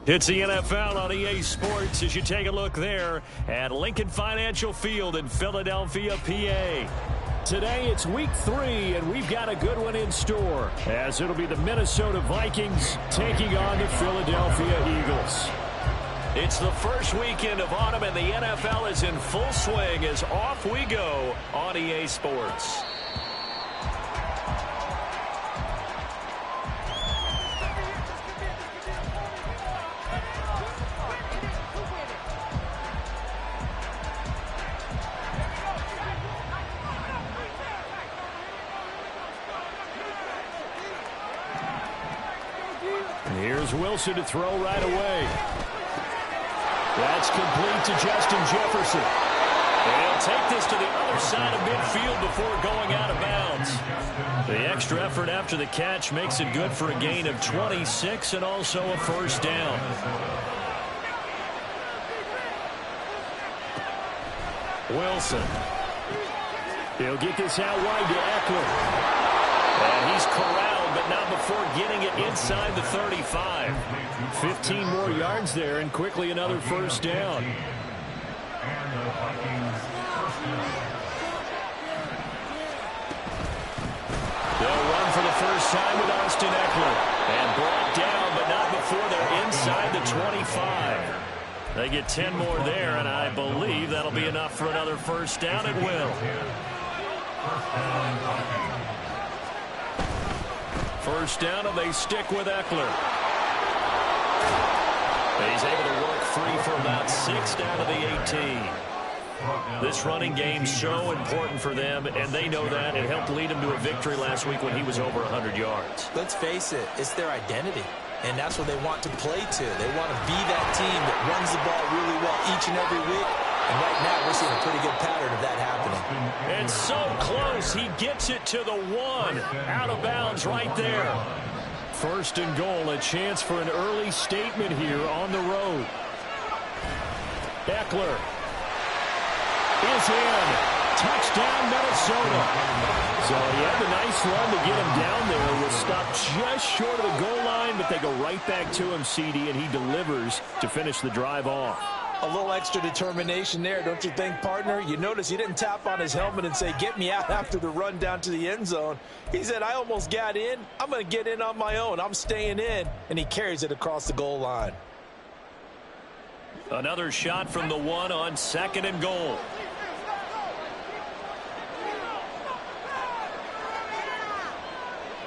It's the NFL on EA Sports as you take a look there at Lincoln Financial Field in Philadelphia, PA. Today it's week 3, and we've got a good one in store, as it'll be the Minnesota Vikings taking on the Philadelphia Eagles. It's the first weekend of autumn, and the NFL is in full swing as off we go on EA Sports. Here's Wilson to throw right away. That's complete to Justin Jefferson. And he'll take this to the other side of midfield before going out of bounds. The extra effort after the catch makes it good for a gain of 26 and also a first down. Wilson. He'll get this out wide to Eckler. And he's corralled, but not before getting it inside the 35. 15 more yards there, and quickly another first down. They'll run for the first time with Austin Eckler. And brought down, but not before they're inside the 25. They get 10 more there, and I believe that'll be enough for another first down at will. First down, and they stick with Eckler. He's able to work free for about 6 down to the 18. This running game's so important for them, and they know that. It helped lead them to a victory last week when he was over 100 yards. Let's face it, it's their identity, and that's what they want to play to. They want to be that team that runs the ball really well each and every week. And right now, we're seeing a pretty good pattern of that happening. And so close, he gets it to the 1. Out of bounds right there. First and goal, a chance for an early statement here on the road. Eckler is in. Touchdown, Minnesota. So he had the nice run to get him down there. Was stopped just short of the goal line, but they go right back to him, CD, and he delivers to finish the drive off. A little extra determination there, don't you think, partner? You notice he didn't tap on his helmet and say, get me out after the run down to the end zone. He said, I almost got in. I'm going to get in on my own. I'm staying in. And he carries it across the goal line. Another shot from the 1 on 2nd and goal.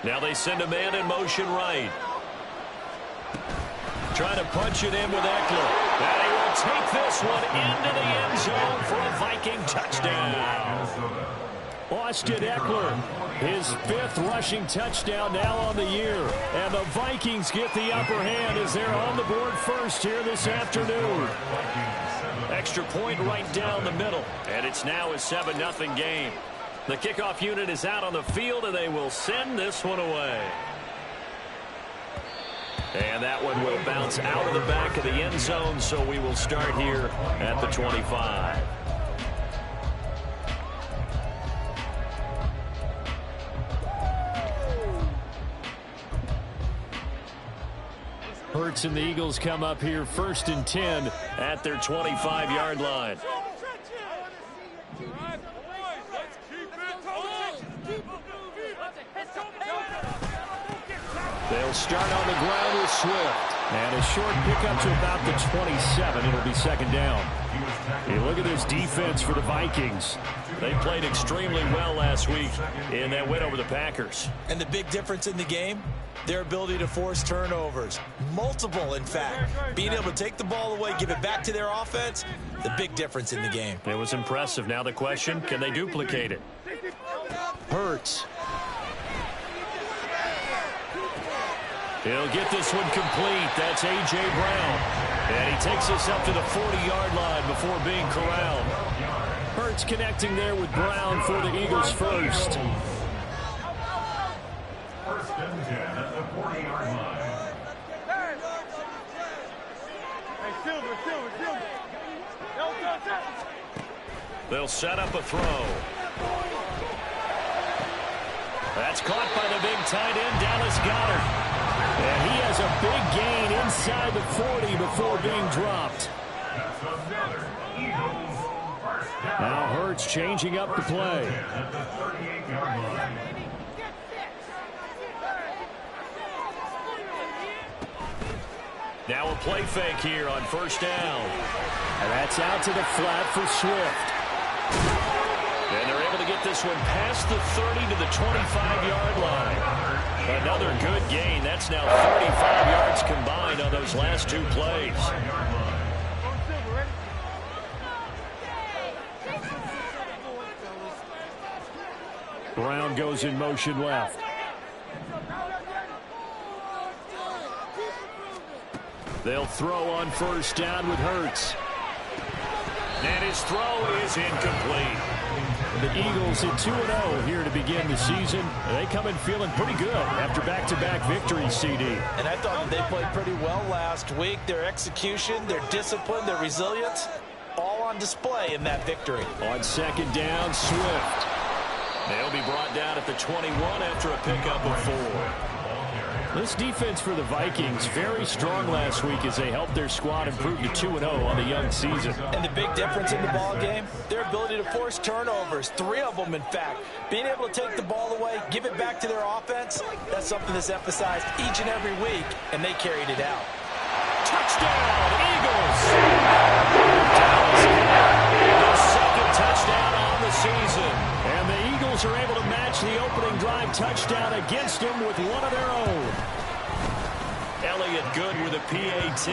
Now they send a man in motion right. Trying to punch it in with Eckler. And he will take this one into the end zone for a Viking touchdown. Austin Eckler, his 5th rushing touchdown now on the year. And the Vikings get the upper hand as they're on the board first here this afternoon. Extra point right down the middle. And it's now a 7-0 game. The kickoff unit is out on the field, and they will send this one away. And that one will bounce out of the back of the end zone, so we will start here at the 25. Hurts and the Eagles come up here 1st and 10 at their 25-yard line. They'll start on the ground with Swift. And a short pickup to about the 27. It'll be 2nd down. Hey, look at this defense for the Vikings. They played extremely well last week in that win over the Packers. And the big difference in the game, their ability to force turnovers. Multiple, in fact. Being able to take the ball away, give it back to their offense, the big difference in the game. It was impressive. Now the question, can they duplicate it? Hurts. He'll get this one complete. That's A.J. Brown. And he takes us up to the 40-yard line before being corralled. Hurts connecting there with Brown for the Eagles first. 1st and 10 at the 40-yard line. They'll set up a throw. That's caught by the big tight end, Dallas Goedert. And he has a big gain inside the 40 before being dropped. Now Hurts changing up the play. Now a play fake here on 1st down. And that's out to the flat for Swift. And they're able to get this one past the 30 to the 25-yard line. Another good gain. That's now 35 yards combined on those last 2 plays. Brown goes in motion left. They'll throw on 1st down with Hurts. And his throw is incomplete. The Eagles at 2-0 here to begin the season. They come in feeling pretty good after back-to-back victories, CD. And I thought they played pretty well last week. Their execution, their discipline, their resilience, all on display in that victory. On 2nd down, Swift. They'll be brought down at the 21 after a pickup of 4. This defense for the Vikings, very strong last week as they helped their squad improve to 2-0 on the young season. And the big difference in the ball game, their ability to force turnovers, 3 of them in fact. Being able to take the ball away, give it back to their offense, that's something that's emphasized each and every week, and they carried it out. Touchdown, Eagles! Their 2nd touchdown on the season. And the Eagles are able to match the opening drive touchdown against them with one of their own. Elliott good with a PAT. So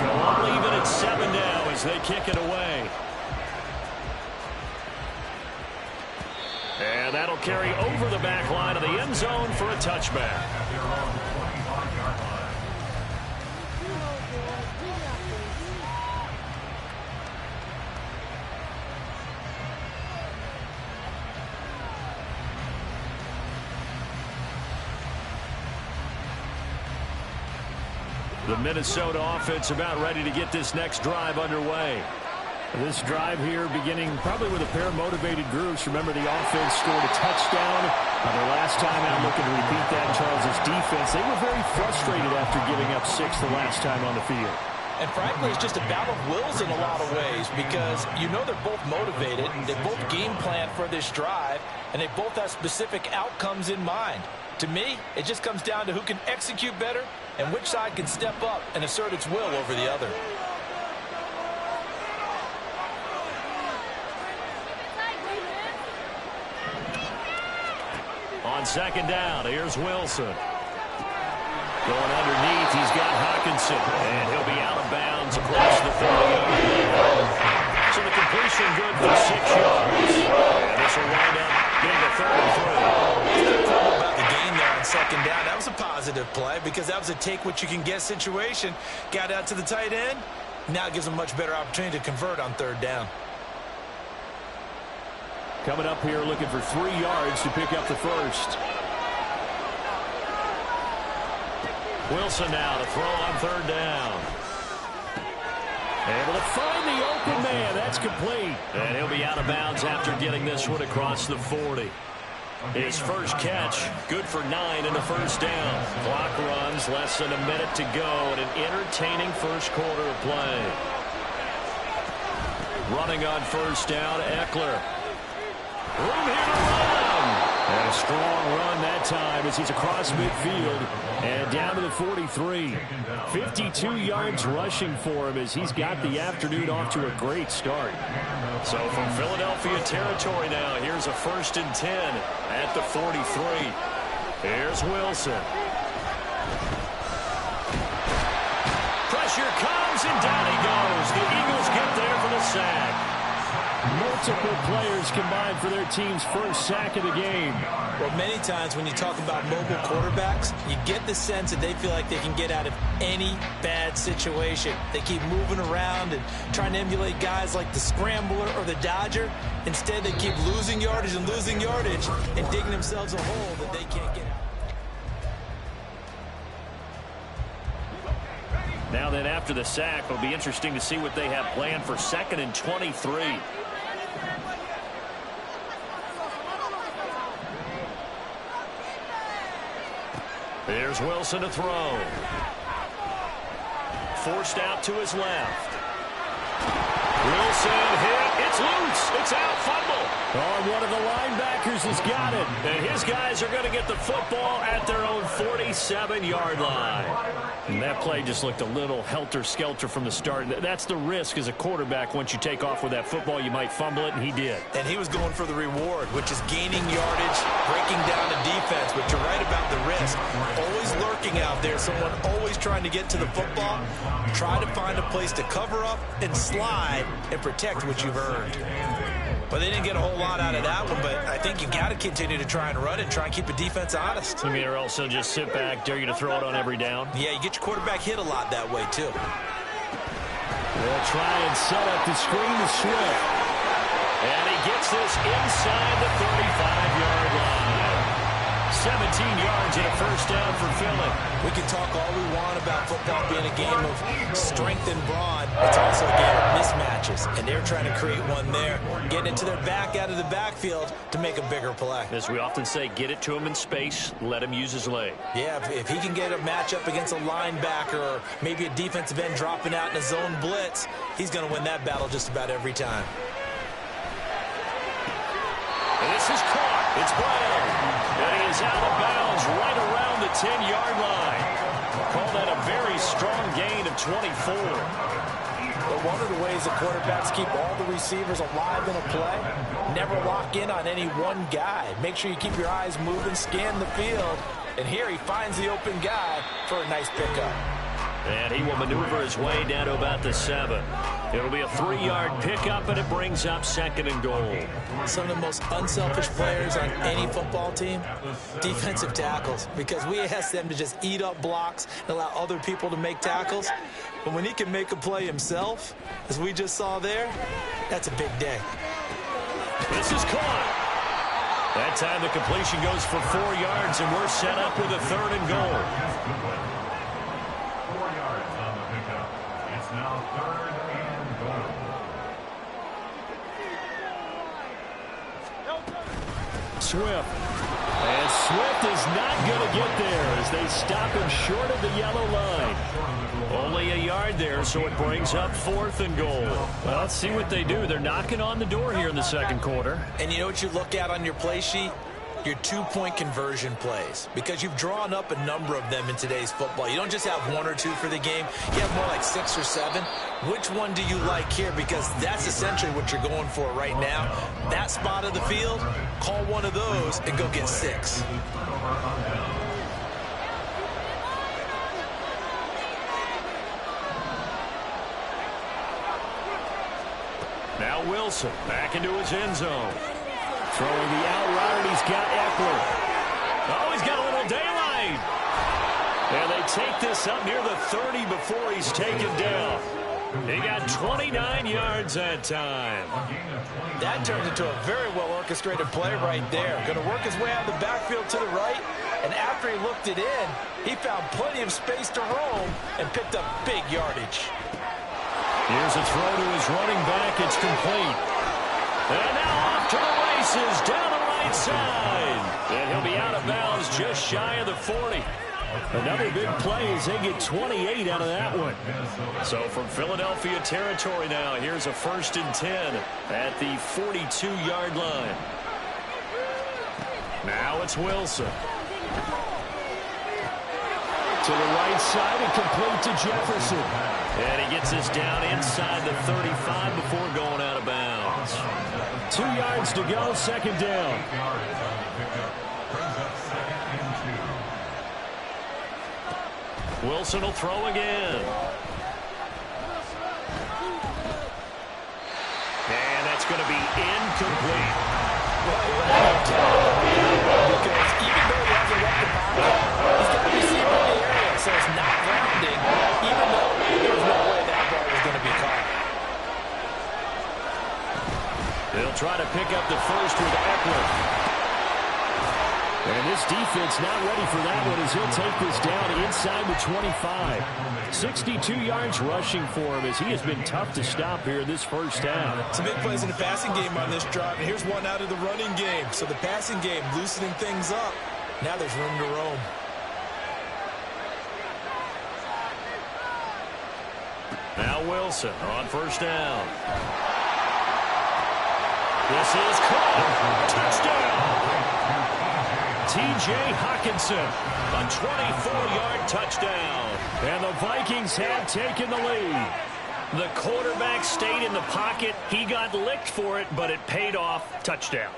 I'll leave it at 7 now as they kick it away. And that'll carry over the back line of the end zone for a touchback. The Minnesota offense about ready to get this next drive underway. This drive here beginning probably with a pair of motivated groups. Remember, the offense scored a touchdown on their last time out, looking to repeat that. Charles' defense, they were very frustrated after giving up 6 the last time on the field. And frankly, it's just a battle of wills in a lot of ways because you know they're both motivated, they both game plan for this drive, and they both have specific outcomes in mind. To me, it just comes down to who can execute better and which side can step up and assert its will over the other. On 2nd down, here's Wilson. Going underneath, he's got Hockenson, and he'll be out of bounds across the 30-yard line. So the completion good for 6 yards. And this will wind up being a 3rd and 3. About the gain there on 2nd down, that was a positive play because that was a take-what-you-can-get situation. Got out to the tight end. Now it gives them a much better opportunity to convert on 3rd down. Coming up here looking for 3 yards to pick up the first. Wilson now to throw on 3rd down. Able to find the open man. That's complete. And he'll be out of bounds after getting this one across the 40. His first catch, good for 9 and a first down. Clock runs, less than a minute to go in an entertaining first quarter of play. Running on first down, Eckler. Room here to run. And a strong run that time as he's across midfield and down to the 43. 52 yards rushing for him as he's got the afternoon off to a great start. So from Philadelphia territory now, here's a 1st and 10 at the 43. Here's Wilson. Pressure comes and down he goes. The Eagles get there for the sack. Multiple players combined for their team's first sack of the game. Well, many times when you talk about mobile quarterbacks, you get the sense that they feel like they can get out of any bad situation. They keep moving around and trying to emulate guys like the Scrambler or the Dodger. Instead, they keep losing yardage and digging themselves a hole that they can't get out. Now then, after the sack, it'll be interesting to see what they have planned for 2nd and 23. Here's Wilson to throw. Forced out to his left. Wilson hit. It's loose. It's out. Fumble. Oh, one of the linebackers has got it. And his guys are going to get the football at their own 47-yard line. And that play just looked a little helter-skelter from the start. That's the risk as a quarterback. Once you take off with that football, you might fumble it, and he did. And he was going for the reward, which is gaining yardage, breaking down the defense. But you're right about the risk. Always lurking out there, someone always trying to get to the football. Try to find a place to cover up and slide and protect what you've earned. But they didn't get a whole lot out of that one, but I think you got to continue to try and run it, try and keep the defense honest. I mean, or also just sit back, dare you to throw it on every down. Yeah, you get your quarterback hit a lot that way, too. They'll try and set up the screen to Swift. And he gets this inside the 35-yard line. 17 yards and a first down for Philly. We can talk all we want about football being a game of strength and brawn. It's also a game of mismatches, and they're trying to create one there, getting it to their back out of the backfield to make a bigger play. As we often say, get it to him in space, let him use his leg. Yeah, if he can get a matchup against a linebacker or maybe a defensive end dropping out in a zone blitz, he's going to win that battle just about every time. And this is caught. It's Brown. And he is out of bounds right around the 10-yard line. Call that a very strong gain of 24. But one of the ways the quarterbacks keep all the receivers alive in a play, never lock in on any one guy. Make sure you keep your eyes moving, scan the field. And here he finds the open guy for a nice pickup. And he will maneuver his way down to about the 7. It'll be a 3-yard pickup, and it brings up 2nd and goal. Some of the most unselfish players on any football team, defensive tackles, because we ask them to just eat up blocks and allow other people to make tackles. But when he can make a play himself, as we just saw there, that's a big day. This is caught. That time the completion goes for 4 yards, and we're set up with a 3rd and goal. 4 yards on the pickup. It's now 3rd and goal. Swift. And Swift is not going to get there as they stop him short of the yellow line. Only a yard there, so it brings up 4th and goal. Well, let's see what they do. They're knocking on the door here in the second quarter. And you know what you look at on your play sheet? Your 2-point conversion plays, because you've drawn up a number of them in today's football. You don't just have 1 or 2 for the game. You have more like 6 or 7. Which one do you like here? Because that's essentially what you're going for right now. That spot of the field, call one of those and go get 6. Now Wilson back into his end zone. Throwing the out route, and he's got Eckler. Oh, he's got a little daylight. And they take this up near the 30 before he's taken down. He got 29 yards that time. That turned into a very well-orchestrated play right there. Going to work his way out of the backfield to the right, and after he looked it in, he found plenty of space to roam and picked up big yardage. Here's a throw to his running back. It's complete. And now off to the races down the right right side. And he'll be out of bounds just shy of the 40. Another big play as they get 28 out of that one. So from Philadelphia territory now, here's a 1st and 10 at the 42-yard line. Now it's Wilson. To the right side and complete to Jefferson. And he gets us down inside the 35 before going out of bounds. 2 yards to go, 2nd down. Wilson will throw again. And that's going to be incomplete. Because even though he hasn't left the pocket, he's got a receiver in the area, so it's not grounding, even though there's no way that ball was going to be caught. They'll try to pick up the first with Eckler. And this defense not ready for that one as he'll take this down inside the 25. 62 yards rushing for him as he has been tough to stop here this first half. Some big plays in the passing game on this drive, and here's one out of the running game. So the passing game loosening things up. Now there's room to roam. Now Wilson on 1st down. This is caught. Touchdown. T.J. Hockenson, a 24-yard touchdown. And the Vikings have taken the lead. The quarterback stayed in the pocket. He got licked for it, but it paid off. Touchdown.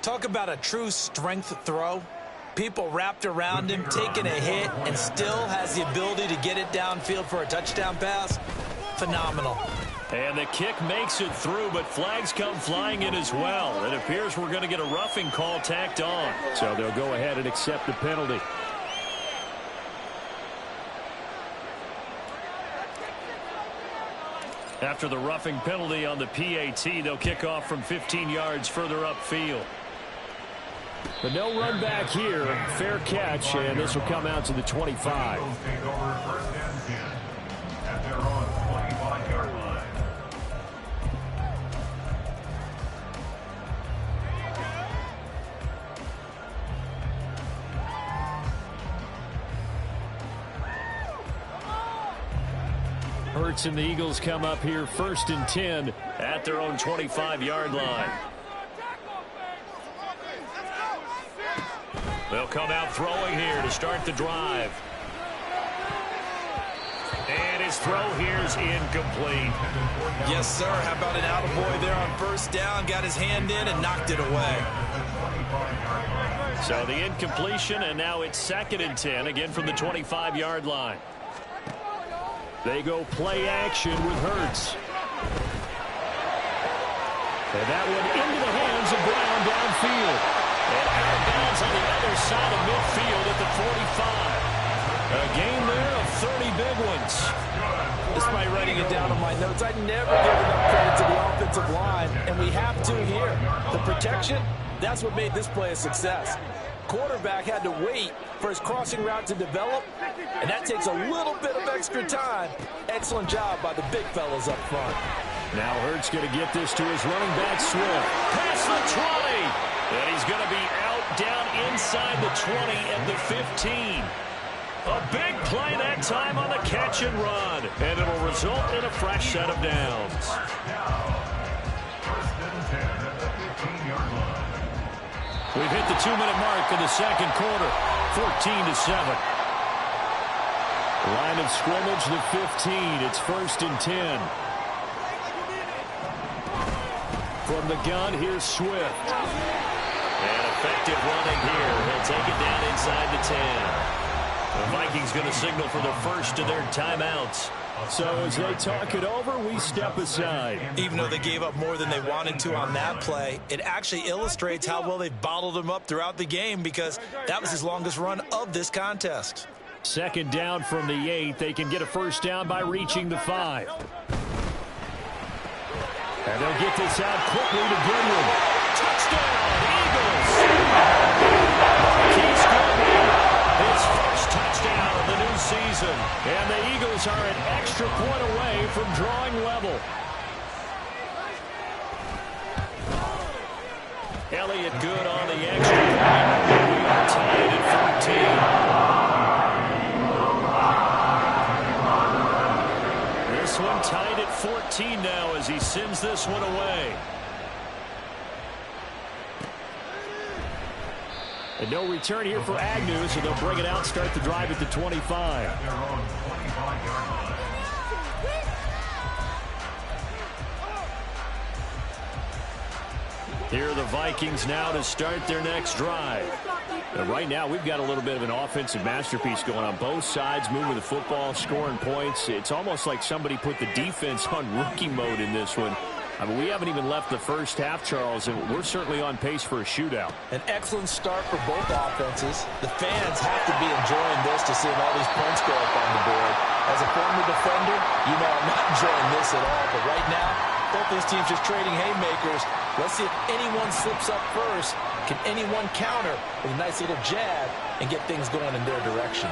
Talk about a true strength throw. People wrapped around him, taking a hit, and still has the ability to get it downfield for a touchdown pass. Phenomenal. And the kick makes it through, but flags come flying in as well. It appears we're going to get a roughing call tacked on. So they'll go ahead and accept the penalty. After the roughing penalty on the PAT, they'll kick off from 15 yards further upfield. But no run back here. Fair catch, and this will come out to the 25. Hurts and the Eagles come up here 1st and 10 at their own 25-yard line. They'll come out throwing here to start the drive. And his throw here's incomplete. Yes, sir. How about an attaboy there on 1st down? Got his hand in and knocked it away. So the incompletion, and now it's 2nd and 10, again from the 25-yard line. They go play action with Hurts. And that one into the hands of Brown downfield. And out of bounds on the other side of midfield at the 45. A gain there of 30 big ones. Despite writing it down on my notes, I never give enough credit to the offensive line, and we have to here. The protection, that's what made this play a success. Quarterback had to wait for his crossing route to develop, and that takes a little bit of extra time. Excellent job by the big fellas up front. Now Hurts going to get this to his running back, Swift. Past the 20. And he's going to be out down inside the 20 and the 15. A big play that time on the catch and run. And it'll result in a fresh set of downs. We've hit the 2-minute mark in the 2nd quarter. 14-7. Line of scrimmage, the 15. It's 1st and 10. From the gun, here's Swift. And effective running here. He'll take it down inside the 10. The Vikings going to signal for the first of their timeouts. So as they talk it over, we step aside. Even though they gave up more than they wanted to on that play, it actually illustrates how well they've bottled them up throughout the game, because that was his longest run of this contest. 2nd down from the 8. They can get a 1st down by reaching the 5. And they'll get this out quickly to Goodwin. Touchdown, Eagles! Keith Goodwin, his first touchdown of the new season. And the Eagles are an extra point away from drawing level. Elliott good on the extra point. We are tied at 14. This one tied at 14 now as he sends this one away. And no return here for Agnew, so they'll bring it out, start the drive at the 25. Here are the Vikings now to start their next drive. And right now, we've got a little bit of an offensive masterpiece going on both sides, moving the football, scoring points. It's almost like somebody put the defense on rookie mode in this one. I mean, we haven't even left the first half, Charles, and we're certainly on pace for a shootout. An excellent start for both offenses. The fans have to be enjoying this to seeing all these points go up on the board. As a former defender, you know I'm not enjoying this at all. But right now, both these teams just trading haymakers. Let's see if anyone slips up first. Can anyone counter with a nice little jab and get things going in their direction?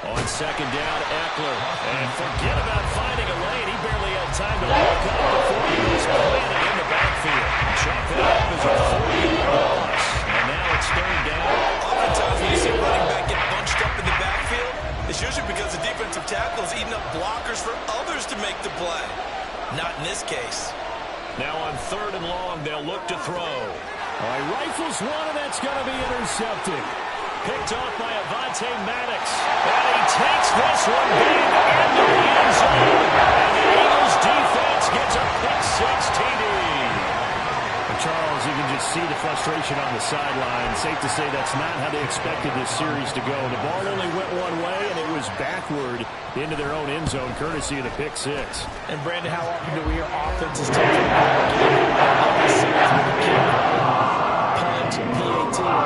On second down, Eckler. And forget about finding a lane. He barely had time to look up before he was planted in the backfield. Chalk that up as a 40-yard loss. And now it's third down. Oftentimes when you see a running back get bunched up in the backfield, it's usually because the defensive tackle is eating up blockers for others to make the play. Not in this case. Now on third and long, they'll look to throw. All right, rifles one, and that's going to be intercepted. Picked off by Avonte Maddox. And he takes this one big into the end zone. And the Eagles defense gets a pick-six TD. And Charles, you can just see the frustration on the sideline. Safe to say that's not how they expected this series to go. The ball only went one way, and it was backward into their own end zone, courtesy of the pick-six. And, Brandon, how often do we hear offenses taking the ball punt, PAT, or field goal?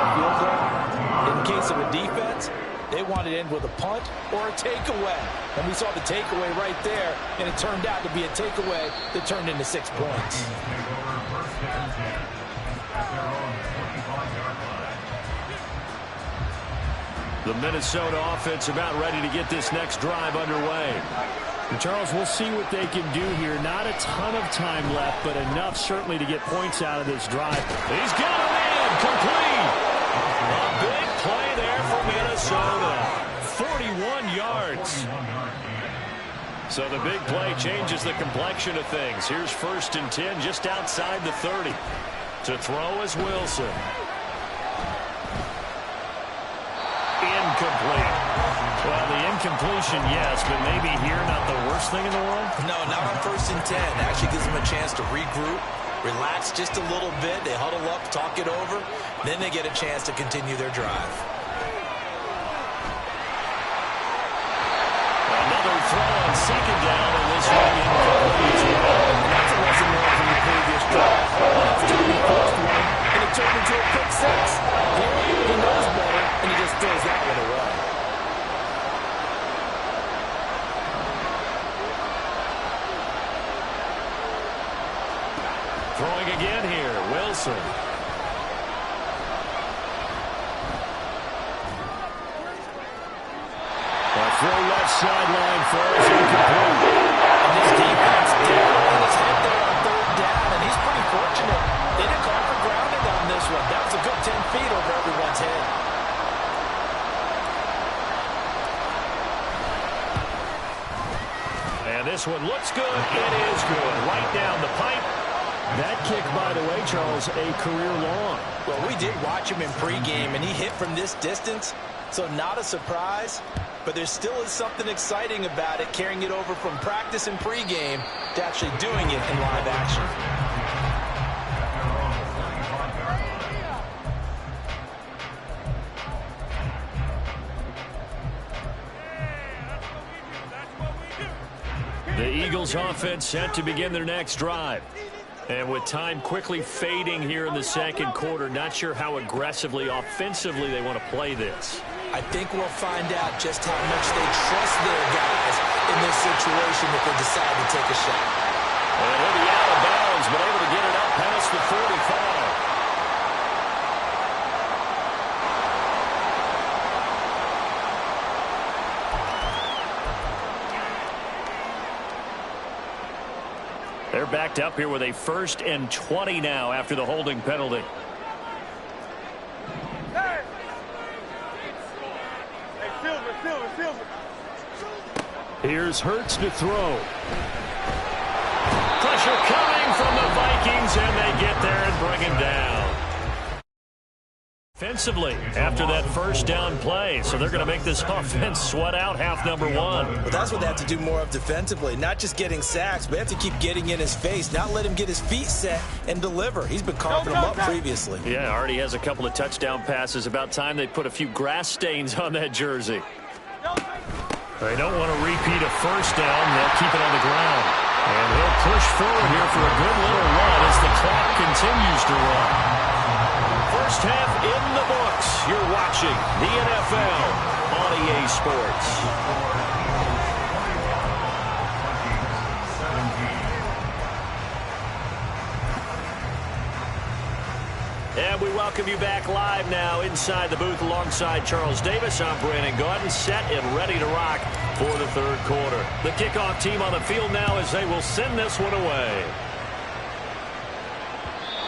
In case of a defense, they want it in with a punt or a takeaway. And we saw the takeaway right there, and it turned out to be a takeaway that turned into 6 points. The Minnesota offense about ready to get this next drive underway. And Charles, we'll see what they can do here. Not a ton of time left, but enough certainly to get points out of this drive. He's got a man complete. A big play there for Minnesota. 41 yards. So the big play changes the complexion of things. Here's 1st and 10 just outside the 30. To throw is Wilson. Incomplete. Well, the incompletion, yes, but maybe here not the worst thing in the world? No, not on 1st and 10. Actually gives them a chance to regroup, relax just a little bit. They huddle up, talk it over. Then they get a chance to continue their drive. Another throw on second down, and this one incomplete as well. That's a lesson learned from the previous drive. Enough time to first one, and it turned into a pick-six. Here he knows better, and he just throws that one away. Throwing again here, Wilson. Throw left sideline for us, incomplete. And this defense down on his head there on third down, and he's pretty fortunate. They didn't call for grounding on this one. That was a good 10 feet over everyone's head. And this one looks good. It is good. Right down the pipe. That kick, by the way, Charles, a career long. Well, we did watch him in pregame, and he hit from this distance, so not a surprise. But there still is something exciting about it, carrying it over from practice and pregame to actually doing it in live action. The Eagles offense set to begin their next drive. And with time quickly fading here in the second quarter, not sure how aggressively, offensively they want to play this. I think we'll find out just how much they trust their guys in this situation if they decide to take a shot. And he'll be out of bounds, but able to get it up past the 45. They're backed up here with a 1st and 20 now after the holding penalty. Here's Hurts to throw. Pressure coming from the Vikings, and they get there and bring him down. Offensively, after that 1st down play, so they're going to make this offense sweat out half number 1. Well, that's what they have to do more of defensively, not just getting sacks, but they have to keep getting in his face, not let him get his feet set and deliver. He's been carving them up previously. Yeah, already has a couple of touchdown passes. About time they put a few grass stains on that jersey. They don't want to repeat a 1st down. They'll keep it on the ground. And he'll push forward here for a good little run as the clock continues to run. First half in the books. You're watching the NFL on EA Sports. And we welcome you back live now inside the booth alongside Charles Davis. I'm Brandon Gaudin, set and ready to rock for the 3rd quarter. The kickoff team on the field now as they will send this one away.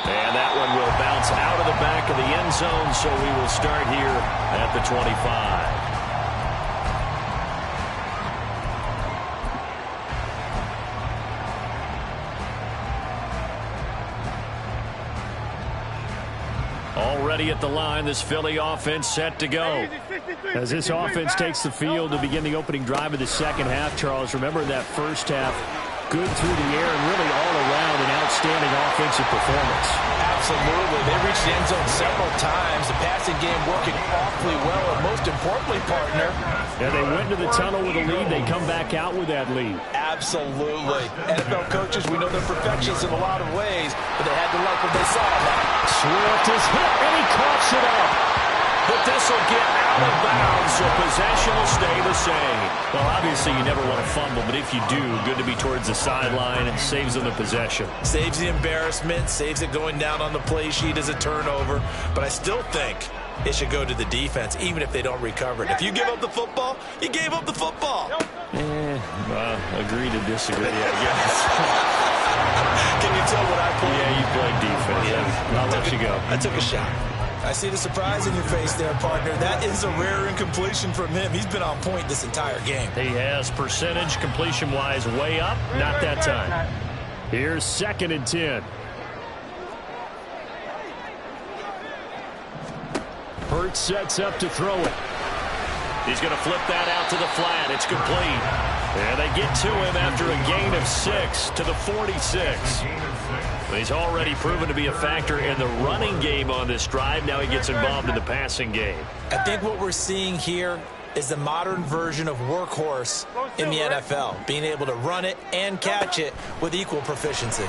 And that one will bounce out of the back of the end zone, so we will start here at the 25. Already at the line, this Philly offense set to go. As this offense takes the field to begin the opening drive of the 2nd half, Charles, remember that 1st half, good through the air and really all around an outstanding offensive performance. Absolutely. They reached the end zone several times. The passing game working awfully well, and most importantly, partner. Yeah, they went to the tunnel with a lead. They come back out with that lead. Absolutely. NFL coaches, we know they're perfectionists in a lot of ways, but they had to like what they saw now. Swift is hit, and he coughs it up. But this will get out of bounds, so possession will stay the same. Well, obviously, you never want to fumble, but if you do, good to be towards the sideline. It saves them the possession. Saves the embarrassment, saves it going down on the play sheet as a turnover. But I still think it should go to the defense, even if they don't recover it. If you give up the football, you gave up the football. Agree to disagree, I guess. Can you tell what I played? Yeah, you played defense. Yeah. I'll let you go. I took a shot. I see the surprise in your face there, partner. That is a rare incompletion from him. He's been on point this entire game. He has percentage completion-wise way up. Not that time. Here's 2nd and 10. Hurts sets up to throw it. He's going to flip that out to the flat. It's complete. And they get to him after a gain of 6 to the 46. He's already proven to be a factor in the running game on this drive. Now he gets involved in the passing game. I think what we're seeing here is the modern version of workhorse in the NFL, being able to run it and catch it with equal proficiency.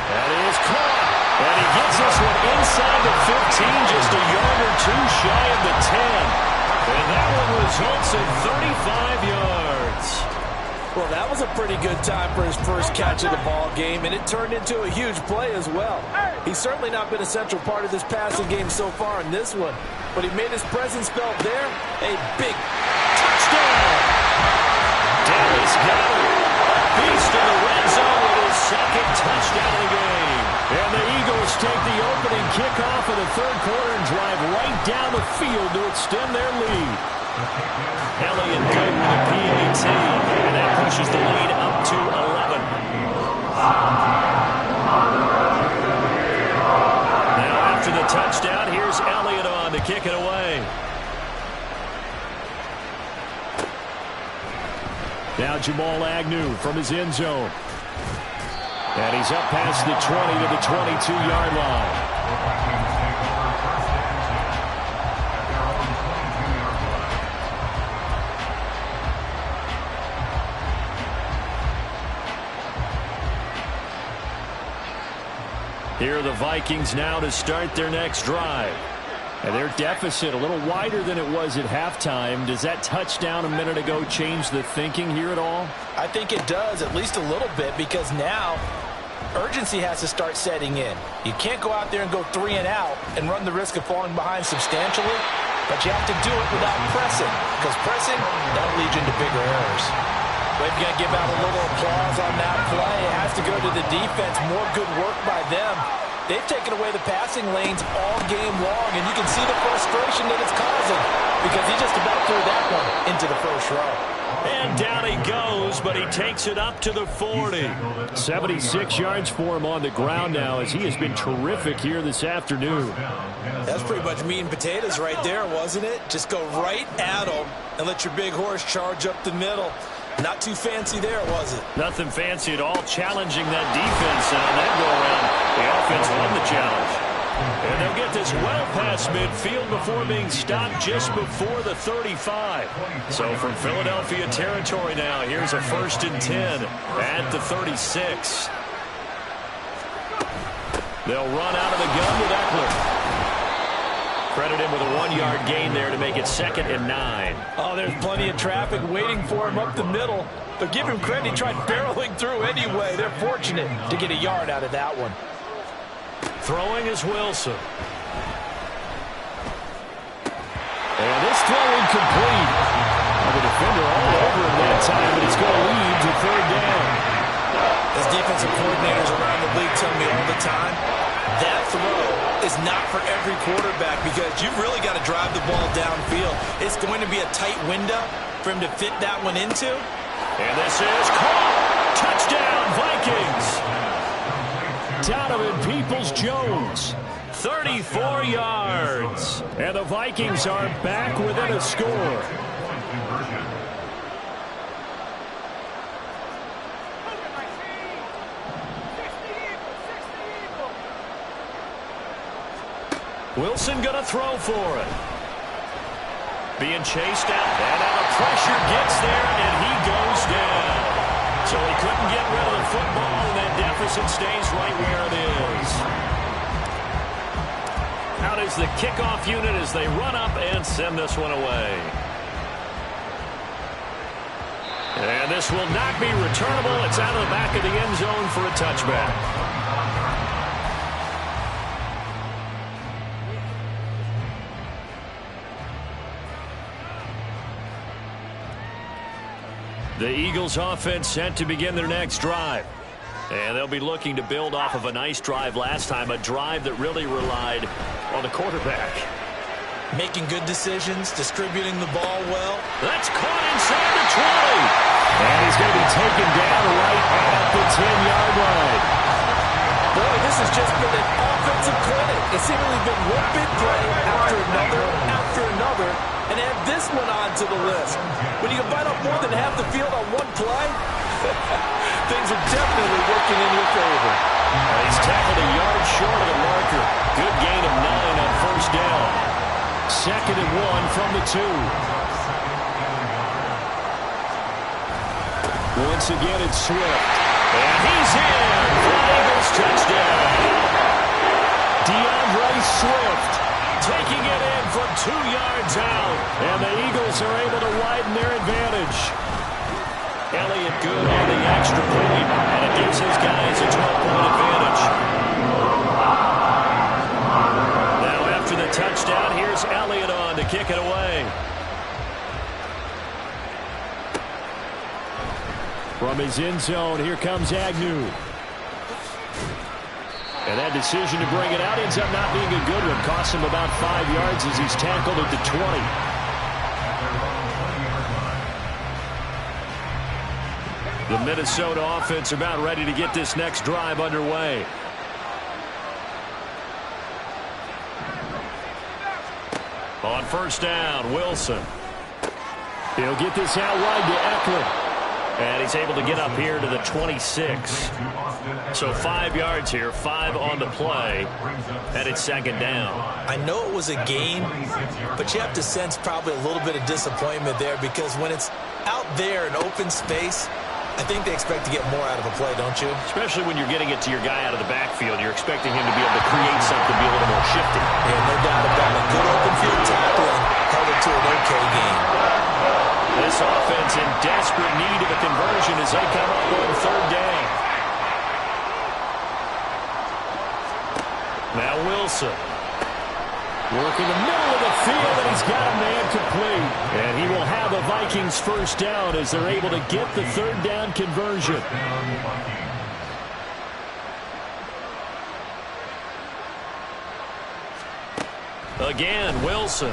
That is caught. And he gets this one inside the 15, just a yard or two shy of the 10. And that one results in 35 yards. Well, that was a pretty good time for his first catch of the ball game, and it turned into a huge play as well. He's certainly not been a central part of this passing game so far in this one, but he made his presence felt there. A big touchdown. Dallas Goedert, a beast in the red zone with his 2nd touchdown of the game. And the Eagles take the opening kickoff of the 3rd quarter and drive right down the field to extend their lead. Elliott good with a PAT, and that pushes the lead up to 11. Now after the touchdown, here's Elliott on to kick it away. Now Jamal Agnew from his end zone. And he's up past the 20 to the 22-yard line. Here are the Vikings now to start their next drive. And their deficit a little wider than it was at halftime. Does that touchdown a minute ago change the thinking here at all? I think it does, at least a little bit, because now urgency has to start setting in. You can't go out there and go 3 and out and run the risk of falling behind substantially, but you have to do it without pressing, because pressing, that'll lead you into bigger errors. Well, if you're going to give out a little applause on that play, it has to go to the defense. More good work by them. They've taken away the passing lanes all game long, and you can see the frustration that it's causing because he just about threw that one into the first row. And down he goes, but he takes it up to the 40. 76 yards for him on the ground now as he has been terrific here this afternoon. That's pretty much meat and potatoes right there, wasn't it? Just go right at him and let your big horse charge up the middle. Not too fancy there, was it? Nothing fancy at all, challenging that defense, and on that go-around, the offense won the challenge. And they'll get this well past midfield before being stopped just before the 35. So from Philadelphia territory now, here's a 1st and 10 at the 36. They'll run out of the gun with Eckler. Credit him with a 1-yard gain there to make it 2nd and 9. Oh, there's plenty of traffic waiting for him up the middle. But give him credit, he tried barreling through anyway. They're fortunate to get a yard out of that one. Throwing is Wilson. And this throw incomplete. The defender all over him that time, but it's going to lead to 3rd down. As defensive coordinators around the league tell me all the time, that throw is not for every quarterback because you've really got to drive the ball downfield. It's going to be a tight window for him to fit that one into. And this is caught. Touchdown, Vikings. Donovan Peoples-Jones, 34 yards. And the Vikings are back within a score. Wilson going to throw for it. Being chased out. And now the pressure gets there, and he goes down. So he couldn't get rid of the football, and that deficit stays right where it is. Out is the kickoff unit as they run up and send this one away. And this will not be returnable. It's out of the back of the end zone for a touchback. The Eagles offense set to begin their next drive. And they'll be looking to build off of a nice drive last time, a drive that really relied on the quarterback. Making good decisions, distributing the ball well. That's caught inside the 20. And he's going to be taken down right at the 10-yard line. Boy, this has just been an offensive clinic. It's seemingly been one big play after another, and add this one on to the list. When you can bite off more than half the field on one play, things are definitely working in your favor. He's tackled a yard short of the marker. Good gain of 9 on 1st down. 2nd and 1 from the 2. Once again, it's Swift. And he's in for an Eagles touchdown. DeAndre Swift taking it in from 2 yards out. And the Eagles are able to widen their advantage. Elliott good on the extra point, and it gives his guys a 12-point advantage. Now after the touchdown, here's Elliott on to kick it away. From his end zone, here comes Agnew. And that decision to bring it out ends up not being a good one. Costs him about 5 yards as he's tackled at the 20. The Minnesota offense about ready to get this next drive underway. On 1st down, Wilson. He'll get this out wide to Eckler. And he's able to get up here to the 26. So 5 yards here, 5 on the play, and it's 2nd down. I know it was a gain, but you have to sense probably a little bit of disappointment there because when it's out there in open space, I think they expect to get more out of a play, don't you? Especially when you're getting it to your guy out of the backfield. You're expecting him to be able to create something, be a little more shifty. Yeah, no doubt about it. Good open field tackling held it to an okay game. This offense in desperate need of a conversion as they come up on 3rd down. Now Wilson. Working the middle of the field, and he's got a man complete. And he will have a Vikings first down as they're able to get the third down conversion. Again, Wilson.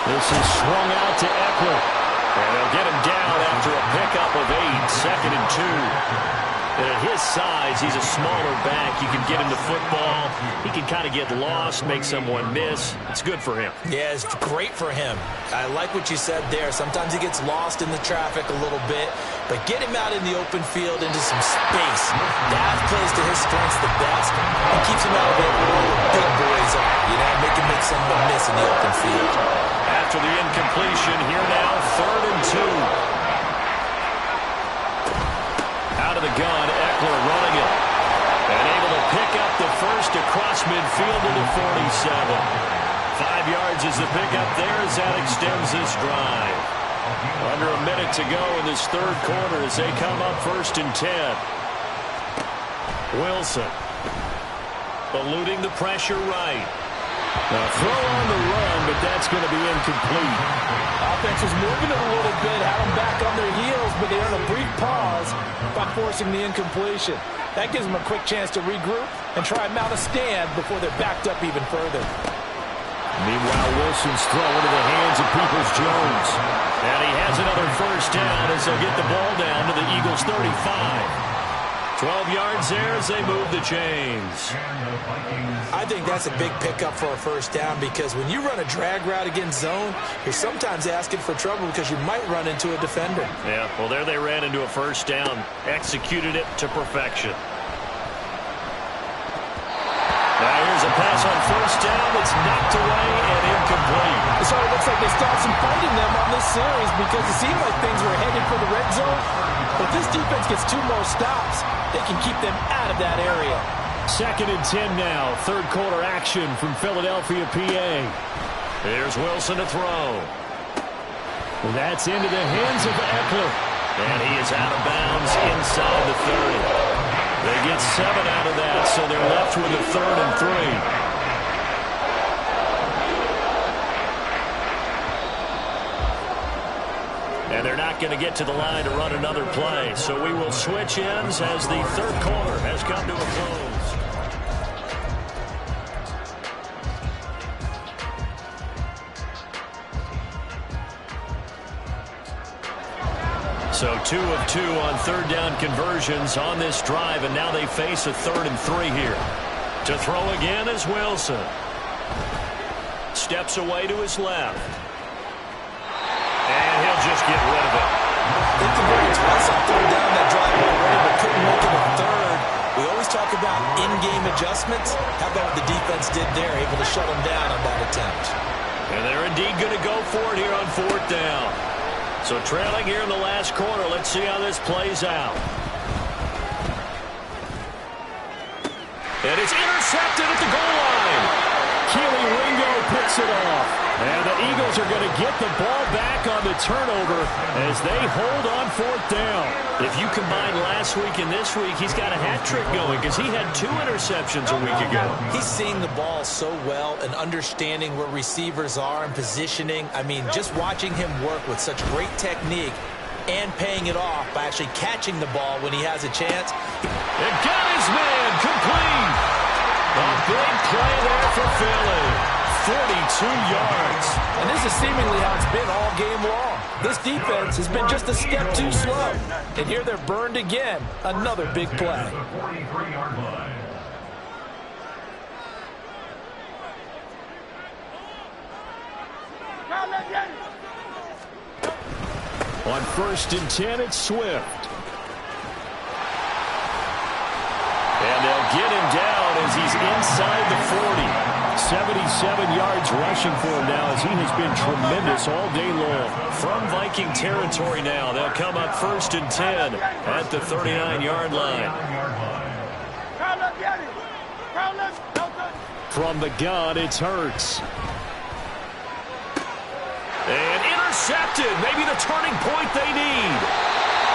This is swung out to Eckler. And they'll get him down after a pickup of 8, 2nd and 2. And at his size, he's a smaller back. You can get him the football. He can kind of get lost, make someone miss. It's good for him. Yeah, it's great for him. I like what you said there. Sometimes he gets lost in the traffic a little bit, but get him out in the open field into some space. That plays to his strengths the best and keeps him out of it where all the big boys are. You know, make him make someone miss in the open field. After the incompletion, here now, 3rd and 2. Out of the gun, Eckler running it. And able to pick up the first across midfield to the 47. 5 yards is the pickup there as that extends this drive. Under a minute to go in this third quarter as they come up 1st and 10. Wilson. Eluding the pressure right. Now throw on the run, but that's going to be incomplete. Offense was moving it a little bit, had them back on their heels, but they earned a brief pause by forcing the incompletion. That gives them a quick chance to regroup and try and mount a stand before they're backed up even further. Meanwhile, Wilson's throw into the hands of Peoples-Jones. And he has another first down as they'll get the ball down to the Eagles' 35. 12 yards there as they move the chains. I think that's a big pickup for a first down because when you run a drag route against zone, you're sometimes asking for trouble because you might run into a defender. Yeah, well, there they ran into a first down, executed it to perfection. Now here's a pass on first down that's knocked away and incomplete. It sort of looks like they started some fighting them on this series because it seemed like things were headed for the red zone. But this defense gets 2 more stops. They can keep them out of that area. 2nd and 10 now. Third quarter action from Philadelphia, PA. Here's Wilson to throw. That's into the hands of Eckler. And he is out of bounds inside the 30. They get 7 out of that, so they're left with a 3rd and 3. And they're not going to get to the line to run another play. So we will switch ends as the third quarter has come to a close. So 2 of 2 on third down conversions on this drive, and now they face a 3rd and 3 here. To throw again is Wilson. Steps away to his left. And he'll just get rid of it. They converted twice on third down that drive already, but couldn't make it a third. We always talk about in-game adjustments. How about what the defense did there, able to shut them down on that attempt? And they're indeed going to go for it here on 4th down. So trailing here in the last quarter, let's see how this plays out. And it's intercepted at the goal line. Keely Ringo picks it off. And the Eagles are going to get the ball back on the turnover as they hold on 4th down. If you combine last week and this week, he's got a hat trick going because he had 2 interceptions a week ago. He's seeing the ball so well and understanding where receivers are and positioning. I mean, just watching him work with such great technique and paying it off by actually catching the ball when he has a chance. And got his man complete. A big play there for Philly. 42 yards. And this is seemingly how it's been all game long. This defense has been just a step too slow. And here they're burned again. Another big play. On 1st and 10, it's Swift. And they'll get him down as he's inside the 40. 77 yards rushing for him now as he has been tremendous all day long. From Viking territory now, they'll come up 1st and 10 at the 39-yard line. From the gun, it's Hurts. And intercepted. Maybe the turning point they need.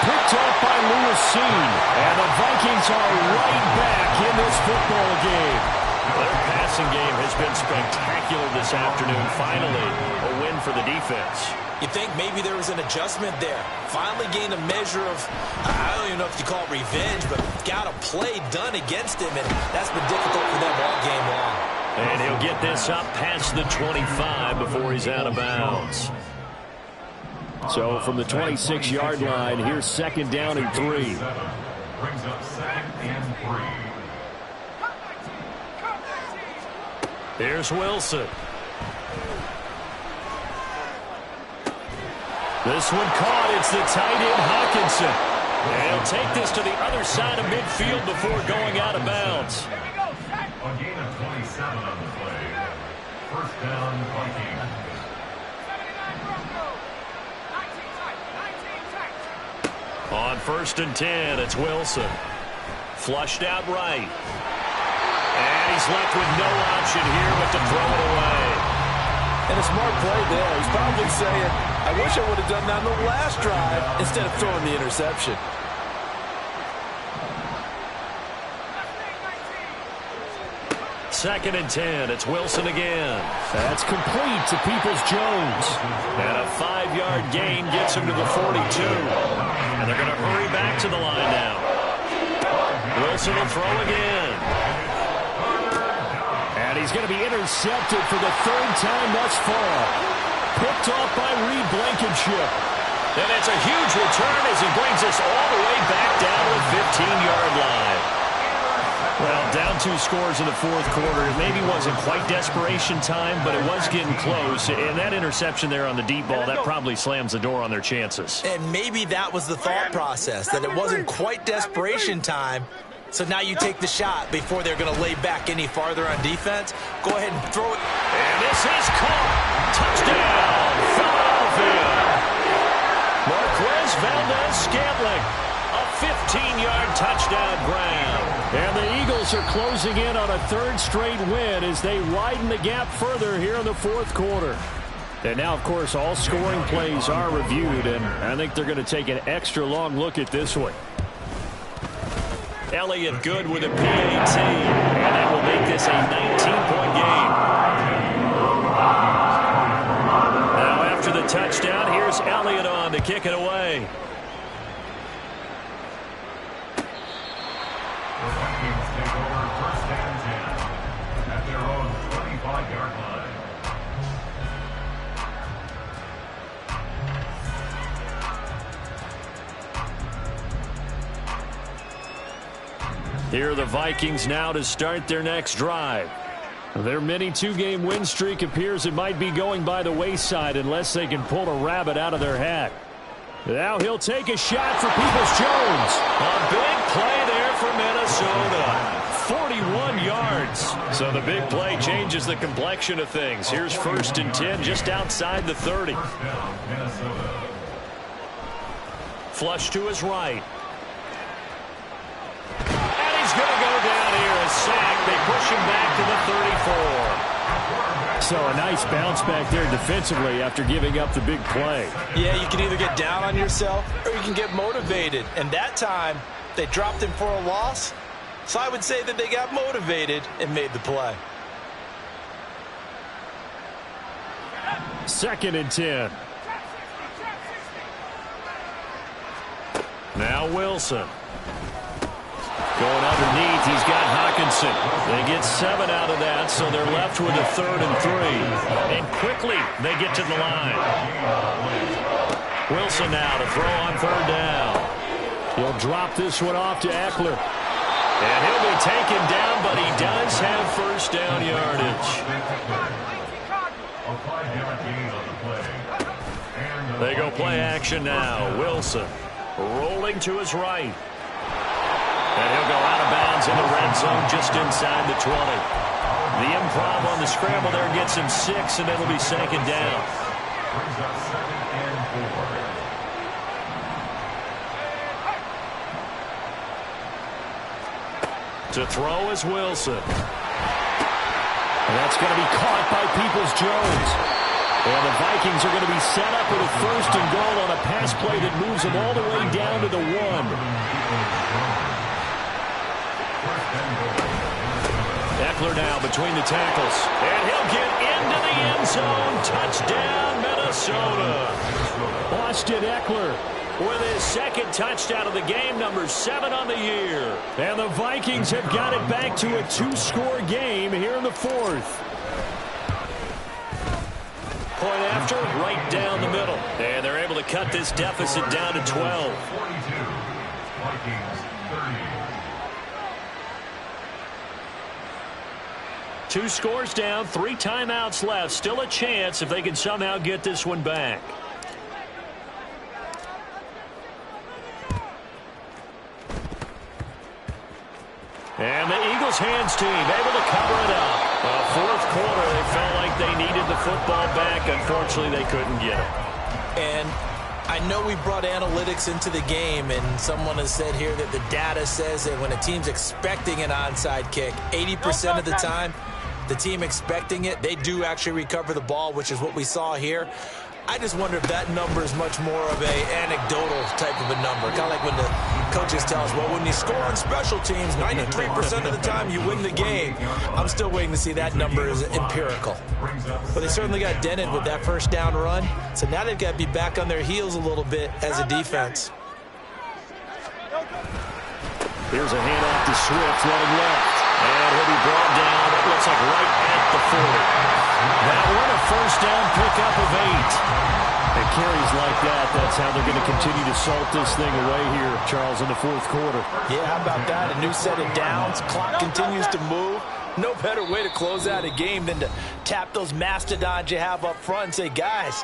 Picked off by Lewis Cine. And the Vikings are right back in this football game. Their pass passing game has been spectacular this afternoon. Finally, a win for the defense. You think maybe there was an adjustment there. Finally gained a measure of, I don't even know if you call it revenge, but got a play done against him, and that's been difficult for them all game long. And he'll get this up past the 25 before he's out of bounds. So from the 26-yard line, here's 2nd down and 3. Brings up 2nd and 3. Here's Wilson. This one caught. It's the tight end, Hawkinson. And he'll take this to the other side of midfield before going out of bounds. A gain of 27 on the play. 1st down, Vikings. On 1st and 10, it's Wilson. Flushed out right. And he's left with no option here but to throw it away. And a smart play there. He's probably saying, I wish I would have done that on the last drive instead of throwing the interception. Second and 10, it's Wilson again. That's complete to Peoples-Jones. And a 5-yard gain gets him to the 42. And they're going to hurry back to the line now. Wilson will throw again. And he's going to be intercepted for the 3rd time thus far. Picked off by Reed Blankenship. And it's a huge return as he brings us all the way back down to the 15-yard line. Well, down 2 scores in the 4th quarter. It maybe wasn't quite desperation time, but it was getting close. And that interception there on the deep ball, that probably slams the door on their chances. And maybe that was the thought process, that it wasn't quite desperation time. So now you take the shot before they're going to lay back any farther on defense. Go ahead and throw it. And this is caught. Touchdown, Philadelphia. Marquez Valdez-Scantling. A 15-yard touchdown grab. And the Eagles are closing in on a 3rd straight win as they widen the gap further here in the 4th quarter. And now, of course, all scoring plays are reviewed, and I think they're going to take an extra long look at this one. Elliott good with a PAT, and that will make this a 19-point game. Now, after the touchdown, here's Elliott on to kick it away. The Vikings take over 1st and 10 at their own 25-yard line. Here are the Vikings now to start their next drive. Their mini 2-game win streak appears it might be going by the wayside unless they can pull a rabbit out of their hat. Now he'll take a shot for Peoples-Jones. A big play there for Minnesota. 41 yards. So the big play changes the complexion of things. Here's 1st and 10 just outside the 30. Flush to his right. And he's going to go down here. A sack. They push him back to the 34. So a nice bounce back there defensively after giving up the big play. Yeah, you can either get down on yourself or you can get motivated. And that time, they dropped him for a loss. So I would say that they got motivated and made the play. 2nd and 10. Now Wilson. Going underneath, he's got Hawkinson. They get 7 out of that, so they're left with a 3rd and 3. And quickly, they get to the line. Wilson now to throw on 3rd down. He'll drop this one off to Eckler. And he'll be taken down, but he does have 1st down yardage. They go play action now. Wilson rolling to his right. And he'll go out of bounds in the red zone just inside the 20. The improv on the scramble there gets him 6, and it'll be 2nd down. Brings up 2nd and 4. To throw is Wilson. And that's going to be caught by Peoples-Jones. And the Vikings are going to be set up with a 1st and goal on a pass play that moves them all the way down to the 1. Eckler now between the tackles. And he'll get into the end zone. Touchdown, Minnesota. Austin Eckler with his second touchdown of the game, number 7 on the year. And the Vikings have got it back to a 2-score game here in the 4th. Point after, right down the middle. And they're able to cut this deficit down to 12. 42. Vikings 30. 2 scores down, 3 timeouts left. Still a chance if they can somehow get this one back. And the Eagles hands team able to cover it up. Fourth quarter, they felt like they needed the football back. Unfortunately, they couldn't get it. And I know we brought analytics into the game, and someone has said here that the data says that when a team's expecting an onside kick, 80% of the time, the team expecting it, they do actually recover the ball, which is what we saw here. I just wonder if that number is much more of a anecdotal type of a number. Kind of like when the coaches tell us, well, when you score on special teams, 93% of the time you win the game. I'm still waiting to see that number is empirical. But they certainly got dented with that first down run. So now they've got to be back on their heels a little bit as a defense. Here's a handoff to Swift running left. And he'll be brought down, it looks like right at the 40. That one a first down pickup of 8. And carries like that, that's how they're going to continue to salt this thing away here, Charles, in the fourth quarter. Yeah, how about that? A new set of downs. Clock continues to move. No better way to close out a game than to tap those mastodons you have up front and say, guys,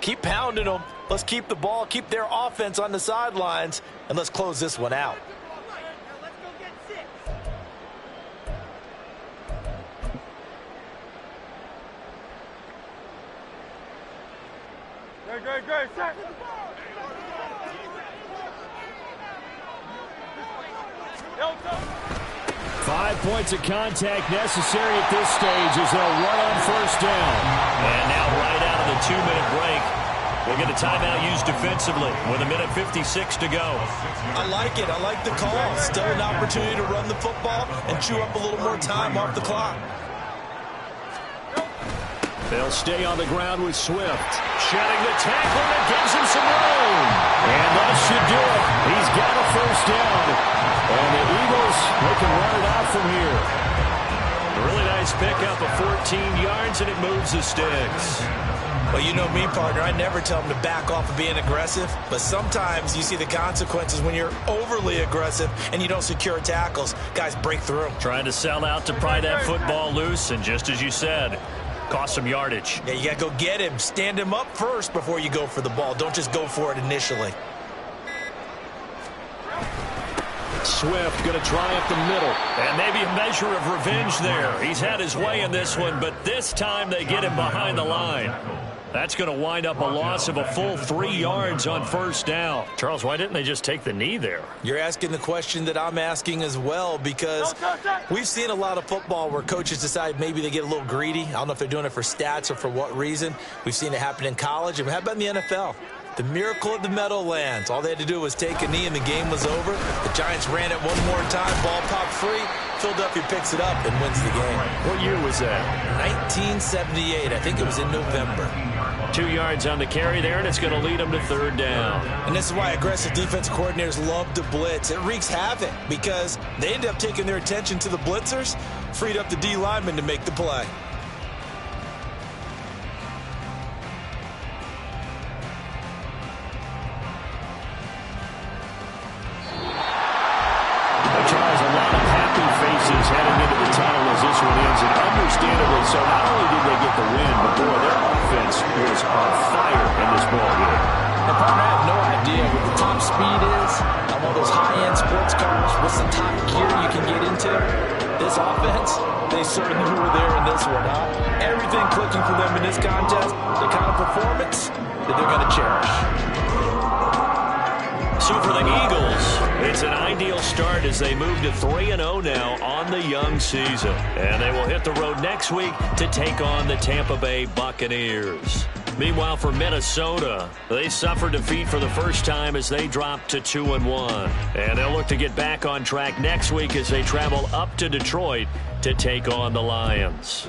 keep pounding them. Let's keep the ball, keep their offense on the sidelines, and let's close this one out. Great, set. 5 points of contact necessary at this stage as they'll run on first down. And now right out of the 2-minute break, we'll get a timeout used defensively with 1:56 to go. I like it. I like the call. Still an opportunity to run the football and chew up a little more time off the clock. They'll stay on the ground with Swift. Shedding the tackle that gives him some room. And that should do it. He's got a first down. And the Eagles, they can run it out from here. A really nice pickup of 14 yards, and it moves the sticks. Well, you know me, partner. I never tell them to back off of being aggressive. But sometimes you see the consequences when you're overly aggressive and you don't secure tackles. Guys break through. Trying to sell out to pry that football loose, and just as you said, cost some yardage. Yeah, you got to go get him. Stand him up first before you go for the ball. Don't just go for it initially. Swift going to try up the middle. And maybe a measure of revenge there. He's had his way in this one, but this time they get him behind the line. That's going to wind up a loss of a full 3 yards on first down. Charles, why didn't they just take the knee there? You're asking the question that I'm asking as well, because we've seen a lot of football where coaches decide maybe they get a little greedy. I don't know if they're doing it for stats or for what reason. We've seen it happen in college. And how about in the NFL? The miracle of the Meadowlands. All they had to do was take a knee and the game was over. The Giants ran it one more time. Ball popped free. Philadelphia picks it up and wins the game. What year was that? 1978. I think it was in November. 2 yards on the carry there, and it's going to lead them to third down. And this is why aggressive defensive coordinators love to blitz. It wreaks havoc because they end up taking their attention to the blitzers, freed up the D lineman to make the play. Charles, a lot of happy faces heading into the tunnel as this one ends, and understandably so. Not only did they get the win, but boy, their offense was on fire in this ball game. And partner, I have no idea what the top speed is on one of those high-end sports cars. What's the top gear you can get into? This offense, they certainly were there in this one, huh? Everything clicking for them in this contest, the kind of performance that they're going to cherish. So for the Eagles, it's an ideal start as they move to 3-0 now on the young season. And they will hit the road next week to take on the Tampa Bay Buccaneers. Meanwhile, for Minnesota, they suffered defeat for the first time as they dropped to 2-1. And they'll look to get back on track next week as they travel up to Detroit to take on the Lions.